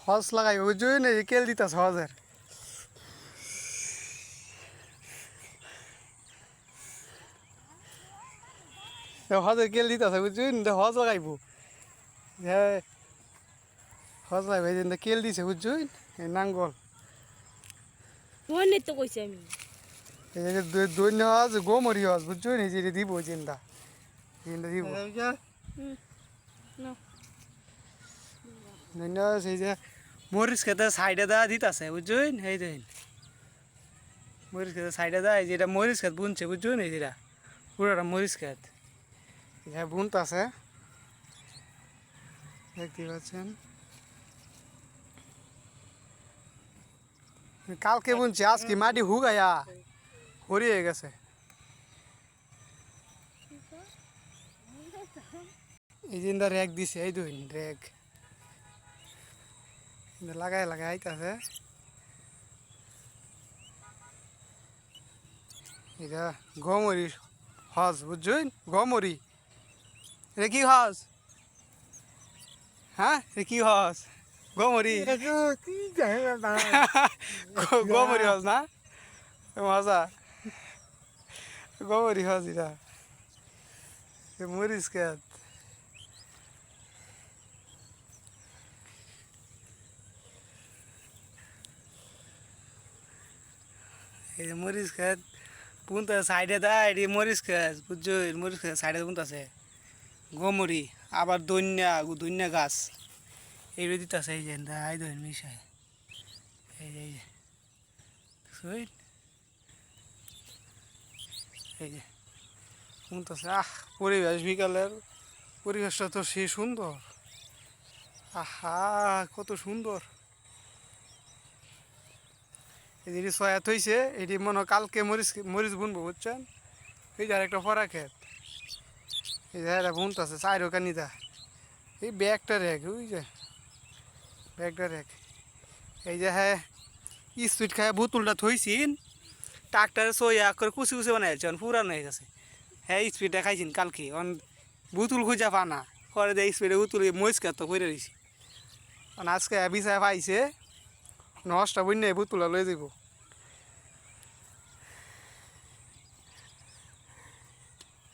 হজ লাগাই বুঝুই না কেল দিতাস হজের হজের কেল দিতাছে বুঝুই না হজ লাগাইব হজ লাগাইব এই যে কেল দিছে বুঝুই নাঙ্গল মনে তো কইছি আমি এই যে দৈন্য হজ গোমরি হজ বুঝুই না যে দিব জিন্দা জিন্দা দিব দৈন্য সেই যে মরিচ খেতে সাইডে দেওয়া দিতাছে বুঝুই এই দিন মরিচ খেতে সাইডে দেয় যেটা মরিচ খেত বুনছে বুঝুই না যেটা পুরোটা মরিচ খেত হ্যাঁ বুনতাছে দেখতে পাচ্ছেন কালকে বুনছে আজকে মাটি হুগাইয়া হরিয়ে গেছে এই যে রেক দিছে এই দুই রেক লাগাই লাগাই আইতাছে এটা গমরি হজ বুঝছেন গমরি রে কি হজ হ্যাঁ রে কি হজ গমরি গমরি হজ না মজা গমরি হজ এটা মরিস খেত এই যে মরিচ খেত বুনতে সাইডে দেয় এটি মরিচ খেত বুঝছো মরিচ খেত সাইডে বুনতেছে গমরি আবার দৈন্যা গাছ এইগুলো দিতেছে এই যে দাই দৈন মিশায় এই যে এই যে বুনতেছে পরিবেশ বিকালের পরিবেশটা তো সে সুন্দর আহা কত সুন্দর এটি সয়াত হয়েছে এটি মনে কালকে মরিচ মরিচ বুনবো বুঝছেন এই যে আরেকটা ফরা ক্ষেত এই যে এটা বুনতেছে চাইরো কানিদা এই ব্যাগটা রেখ ওই যে ব্যাগটা রেখ এই যে হ্যাঁ স্পিড খায় বোতলটা থইছিন ট্রাক্টারে সইয়া করে কুচি কুচি বানাইছে পুরানো হয়ে গেছে হ্যাঁ স্পিডটা খাইছিন কালকে অন বোতল খুঁজা পানা পরে দিয়ে স্পিডে বোতল মরিচ খেত করে দিয়েছি আজকে বিছায় পাইছে নষ্টা বন্যায় বোতলা লয়ে যাব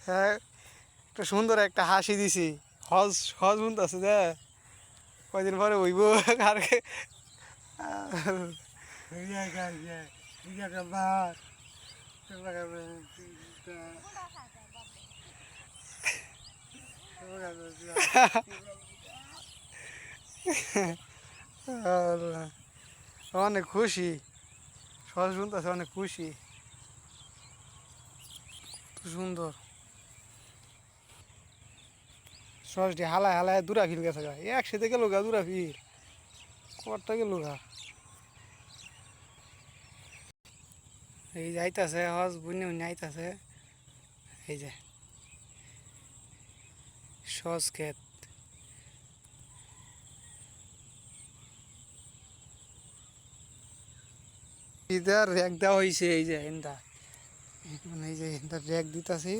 হ্যাঁ একটা সুন্দর একটা হাসি দিছি হজ হজ বুনতেছে যে কয়দিন পরে হইব আর অনেক খুশি সহজ শুনতেছে অনেক খুশি সুন্দর সহজটি হালায় হালায় দূরা ফির গেছে গা একসাথে গেল গা দূরা ফির কটা গেল গা এই যে আইতাছে হজ বুনে বুনে আইতাছে এই যে সহজ ক্ষেত ইদার রেক দেওয়া হয়েছে এই যে এন্দা এই যে এন্দা রেক দিতাছি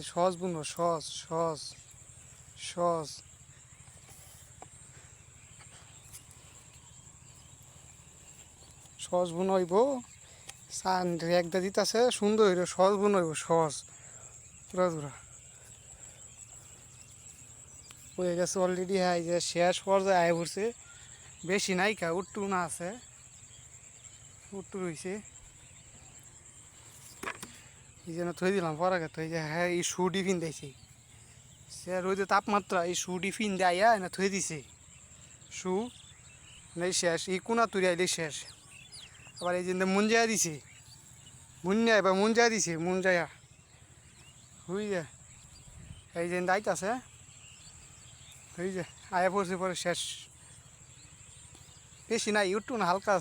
সস বুনবো সস সস সস সস বুন হইব সান রেকদা দিতাছে সুন্দর হইল সস বুন হইব সস পুরা পুরা হয়ে গেছে অলরেডি হ্যাঁ এই যে শেষ পর্যায়ে আয় পড়ছে বেশি নাই কা উট্টু না আছে উট্টু রয়েছে এই জন্য থই দিলাম পরাকে তো এই যে হ্যাঁ এই শু টিফিন দিয়েছি সে রোদে তাপমাত্রা এই শু টিফিন দেয়া না থই দিছে শু নেই শেষ এই কোনা তুই আইলে শেষ আবার এই যে মুঞ্জায়া দিছে মুন্যা এবার মুঞ্জায়া দিছে মুঞ্জায়া হুই যে এই যে আইতাছে এই যে আয়া পড়ছে পরে শেষ বেশি নাই উঠু না হালকা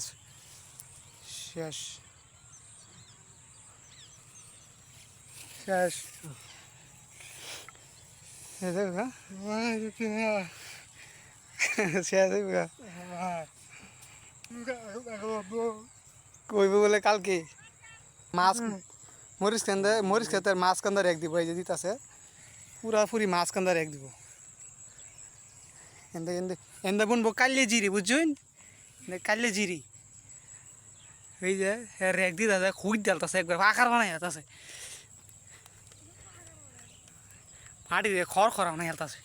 শেষ শেষ শেষ কইব বলে কালকে মাছ মরিচ খেতে মাছ কান্দার এক দিব এই যে দিতাছে পুরা পুরি মাছ কান্দার এক দিব এন্দা এন্দা এন্দা বুনবো কাল্লে জিরি বুঝছেন, কাল্লে জিরি এই যে রেক দিয়ে দাদা খুঁজ ডালতাছে একবার আকার বানাই আছে মাটি দিয়ে খড় খরা বানাই আছে।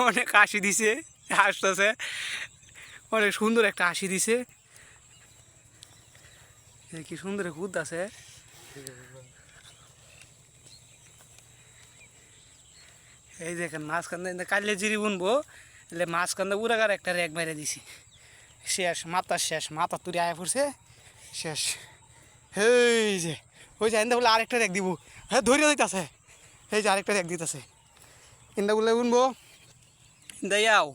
অনেক হাসি দিছে, হাসতেছে, অনেক সুন্দর একটা হাসি দিছে, কি সুন্দর খুদ আছে। এই দেখেন মাঝখানে কাল্লে জিরি বুনবো, এলে মাঝখানে উড়াগার একটা রেক মেরে দিছি, শেষ মাথা শেষ, মাথা তুলে আয়া পড়ছে শেষ। এই যে ওই যে এন্দা বলে আরেকটা রেক দিব, হ্যাঁ ধরিয়ে দিতেছে, এই যে আরেকটা রেক দিতেছে। এন্দা বলে বুনবো দেয়াও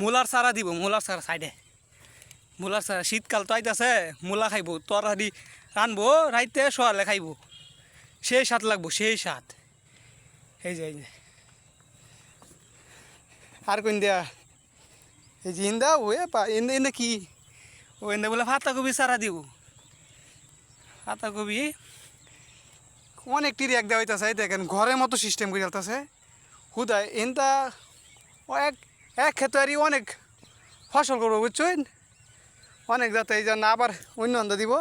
মূলার চারা দিব, মূলার চারা সাইডে মূলার চারা, শীতকাল তো আইতাছে, মূলা খাইব তরকারি রানবো রাইতে সোয়ালে খাইব, সেই স্বাদ লাগবো সেই স্বাদ। এই যে আর কোন দেয়া এই যে ইন্দা ওয়ে এনে এনে কি ও এনে বলে পাতাকপি চারা দিব, পাতাকপি অনেকটি রেক দেওয়া হইতেছে। দেখেন ঘরের মতো সিস্টেম করে চলতেছে হুদায় এনটা ও এক এক ক্ষেত্রে অনেক ফসল করবো বুঝছেন, অনেক যাতে এই জন্য আবার অন্য অন্য দিব,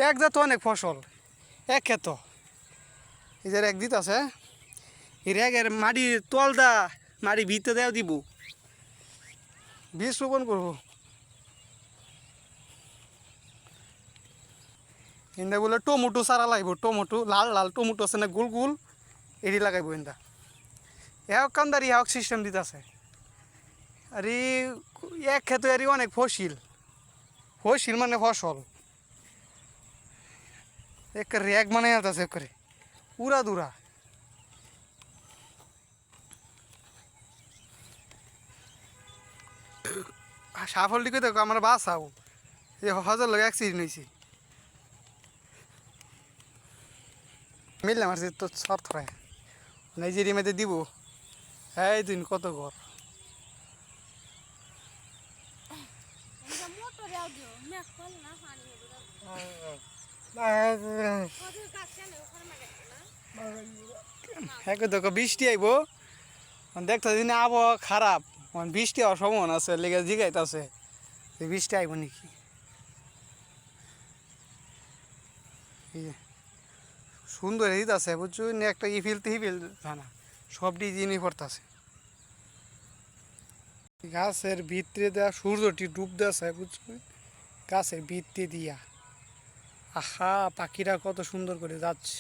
এক জাত অনেক ফসল এক ক্ষেত। এই যে রেক দিতেছে, এই রেকের মাটি তলদা মাটি ভিতরে দেওয়া দিব, বীজ রোপণ করবো। ইন্দা বলে টমেটো চারা লাগবো, টমেটো লাল লাল টমেটো আছে না গোল গোল, এটি লাগাইবো ইন্দা। এহক কান্দার ইহক সিস্টেম দিতেছে। আর এক ক্ষেত্রে আর অনেক ফসিল, ফসিল মানে ফসল এক রেক মানে আছে করে উড়া দুরা। সাফল দিকে দেখো আমার বাসাও এই হজার লোক অ্যাক্সিডেন্ট হয়েছে, মিললে আমার তো সব থয় নাইজেরিয়া মেয়েদের দিব। এই দিন কত ঘর হ্যাঁ দেখো বৃষ্টি আইব, দেখতে দিনে আবহাওয়া খারাপ, বৃষ্টি হওয়ার সম্ভাবনা আছে, লেগে জিগাইতেছে বৃষ্টি আইব নাকি। সুন্দর হিত আছে বুঝছো, একটা ফিলতে না সব ডিজাইনই পড়তেছে। গাছের ভিতরে দেওয়া সূর্যটি ডুব দেওয়া বুঝছো, গাছের ভিতরে দিয়া আহা পাখিরা কত সুন্দর করে যাচ্ছে,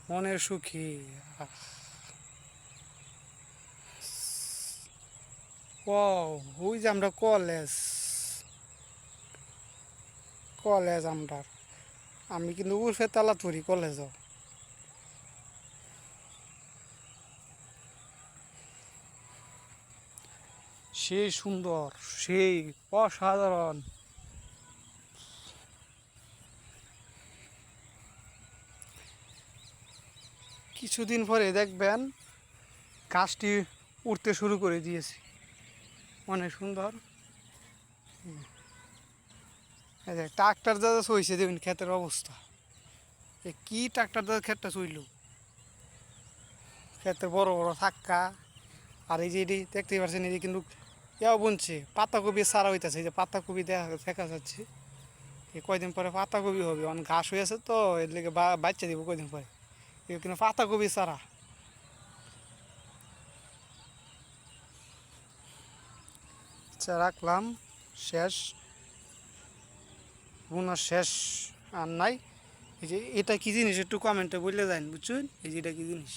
মনের সুখী। ওই যে আমরা কলেজ কলেজ আমরা, আমি কিন্তু উর্ফে তালাতুরি কলেজও। সেই সুন্দর সেই অসাধারণ। কিছুদিন পরে দেখবেন গাছটি উঠতে শুরু করে দিয়েছে, অনেক সুন্দর। ট্রাক্টর দাদা চইছে দেখুন ক্ষেতের অবস্থা, কি ট্রাক্টর দাদা ক্ষেতটা চইল, ক্ষেতের বড় বড় থাক্কা। আর এই যে এটি দেখতেই পাচ্ছেন, এই যে কিন্তু ইয়াও বুনছে পাতাকপি সারা হইতেছে, এই যে পাতাকপি দেখা যাচ্ছে। এই কয়দিন পরে পাতাকপি হবে, অনেক ঘাস হয়ে আছে তো এর লেগে বাচ্চা দিব কয়দিন পরে, কিন্তু পাতাকপি সারা। আচ্ছা রাখলাম, শেষ বোনা শেষ আর নাই। এই যে এটা কি জিনিস একটু কমেন্টে বললে যান বুঝছেন, এই যে এটা কি জিনিস।